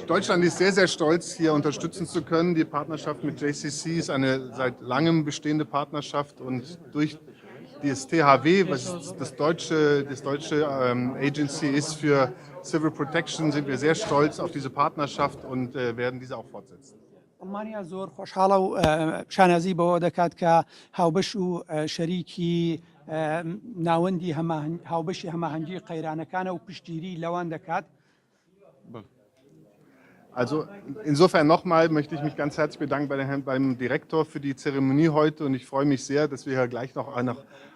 Deutschland ist sehr, sehr stolz, hier unterstützen zu können. Die Partnerschaft mit JCC ist eine seit langem bestehende Partnerschaft und durch das THW, was das deutsche Agency ist für Civil Protection, sind wir sehr stolz auf diese Partnerschaft und werden diese auch fortsetzen. ئەڵمانیا زۆر خۆشحاڵە و شانازی بەوە دەکات کە هاوبەش و شەریکی ناوەندی هاوبەشی هەماهەنگی قەیرانەکانە و پشتگیری لەوان دەکات. Also insofern nochmal möchte ich mich ganz herzlich bedanken beim Direktor für die Zeremonie heute und ich freue mich sehr, dass wir hier gleich noch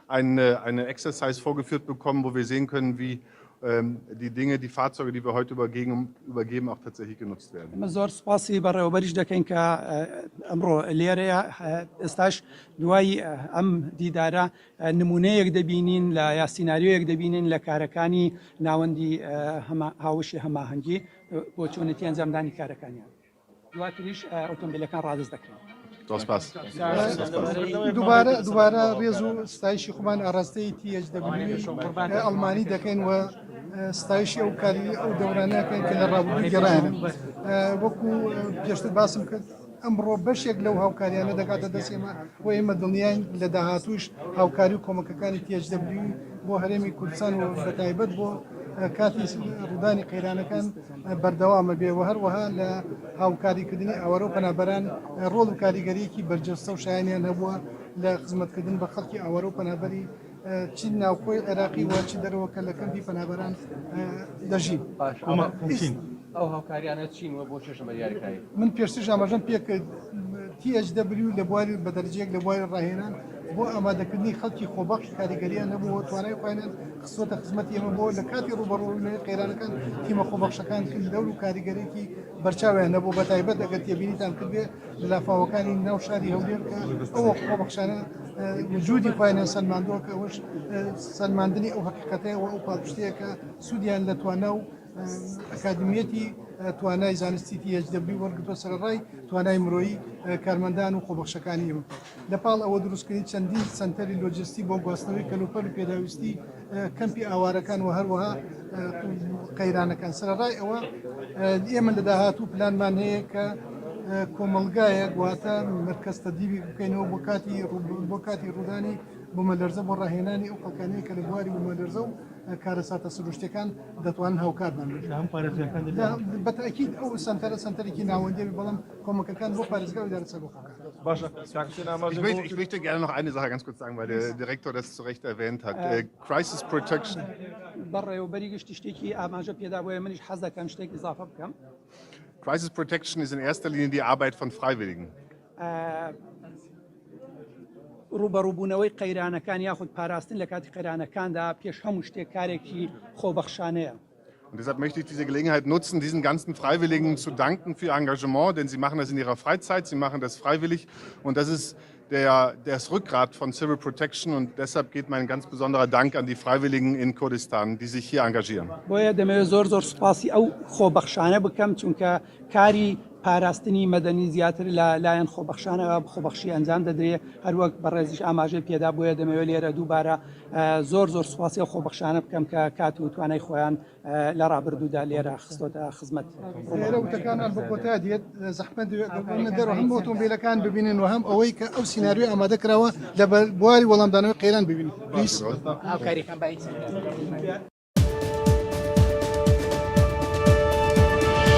eine Exercise vorgeführt bekommen, wo wir sehen können, wie die Fahrzeuge, die wir heute übergeben, auch tatsächlich genutzt werden. زۆر سپاسی بەڕێوەبەریش دەکەین کە ئەمڕۆ لێرەیە ئێستاش دوای ئەم دیدارە نمونەیەک دەبینین لە یا سیناریۆیەک دەبینین لە کارەکانی ناوەندی هاوشی هەماهەنگی بۆ چۆنەتی ئەنجامدانی کارەکانیان. دواتریش ئۆتۆمبیلەکان ڕادز دەکەین. دووبارە ڕێز و ستایشی خۆمان ئاراستەی THW ئەڵمانی دەکەین و ستایشی ئەو کاری ئەو دەورانەکەین کە لە ڕابردوو گەڕایانە. وەکو پێشتر باسم کرد ئەمڕۆ بەشێک لەو هاوکاریانە دەکاتە دەستێمە و ئێمە دڵنیاین لە داهاتووش هاوکاری و کۆمەکەکانی THW بۆ هەرێمی کوردستان و بەتایبەت بۆ کاتی ڕوودانی قەیرانەکان بەردەوامە بێ و هەروەها لە هاوکاریکردنی ئەوەرە و پەنابەران ڕۆڵ و کاریگەریەکی بەرجەستە و شایانیان هەبووە لە خزمەتکردن بە خەڵکی ئەوەرە و پەنابەری چی ناوخۆی عێراقی و چی دەرەوەکە لە کەمپی پەنابەران دەژین. ئەو هاوکاریانە چین وە بۆ چێشە بەریاریکاری من پێشتر ئاماژەم پێکرد THW لە بواری بە دەرەجەیەک لە بواری ڕاهێنان بۆ ئامادەکردنی خەڵکی خۆبەخش کاریگەریان هەبوو توانای خۆیان خستۆتە خزمەتی ئێمە بۆ لە کاتی ڕوبەڕووی قەیرانەکان تیمە خۆبەخشەکان دەور و کاریگەرێکی بەرچاویان هەبوو بەتایبەت ئەگەر تێبینیتان کردبێ لە لافاوەکانی ناو شاری هەولێر کە ئەوە خۆبەخشانە وجودی خۆیان سەلماندووە کە ئەوش سەلماندنی ئەو حقیقەتەیە و ئەو پاڵپشتەیە کە سوودیان لە توانە و ئەکادمیەتی توانای زانستی THW وەرگتووە سەرڕای توانای مرۆیی کارمەندان و خۆبەخشەکانی ئێمە. لەپاڵ ئەوە دروستکردنی چەندین سنتەری لۆجستی بۆ گواستنەوەی کەلوپەر و پێداویستی کەمپی ئاوارەکان و هەروەها قەیرانەکان. سەرڕای ئەوە ئێمە لە داهاتوو پلانمان هەیە کە کۆمەلگایە گواتە مرکز تەدیبی بکەینەوە بۆ کاتی ڕوودانی بوومەلەرزە بۆ ڕاهێنانی ئەو خەڵکانەیە کە لە بواری بوومەلەرزە و کارەساتە سروشتەکان دەتوانن هاوکارمان بەتاکید ئەو سنتەرێکی ناوەندی بەڵام کۆمەکەکان بۆ پارێزگا و دارەسەر بۆ Ich möchte gerne noch eine Sache ganz kurz sagen, weil der Direktor das zu Recht erwähnt hat. Crisis Protection. بەڕێوەبەری گشتی شتێکی ئاماژە پێدا بۆیە منیش حەز دەکەم شتێک ئیزافە بکەم. Crisis Protection ist in erster Linie die Arbeit von Freiwilligen. ڕوبەڕووبوونەوەی قەیرانەکان یاخود پاراستن لە کاتی قەیرانەکاندا پێش هەموو شتێک کارێکی خۆبەخشانەیە. Und deshalb möchte ich diese Gelegenheit nutzen, diesen ganzen Freiwilligen zu danken für ihr Engagement, denn sie machen das in ihrer Freizeit, sie machen das freiwillig und das ist das Rückgrat von Civil Protection und deshalb geht mein ganz besonderer Dank an die Freiwilligen in Kurdistan, die sich hier engagieren. بۆیە دەمەوێت زۆر سوپاسی ئەو خۆبەخشانە بکەم چونکە کاری پاراستنی مەدەنی زیاتر لە لایەن خۆبەخشانەوە خۆبەخشی ئەنجام دەدرێت هەروەک بەڕێزیش ئاماژەی پێدا بۆیە دەمەوێت لێرە دووبارە زۆر سوپاسی ئەو خۆبەخشانە بکەم کە کات و توانای خۆیان لە ڕابردوودا لێرە خستۆتە خزمەت. وتەکانان بە کۆتا دێت زەحمەت دەرەوە هەم ئۆتۆمبیلەکان ببینن و هەم ئەوەی کە ئەو سیناریۆی ئامادە کراوە لە بواری وەڵامدانەوەی قەیران ببینن.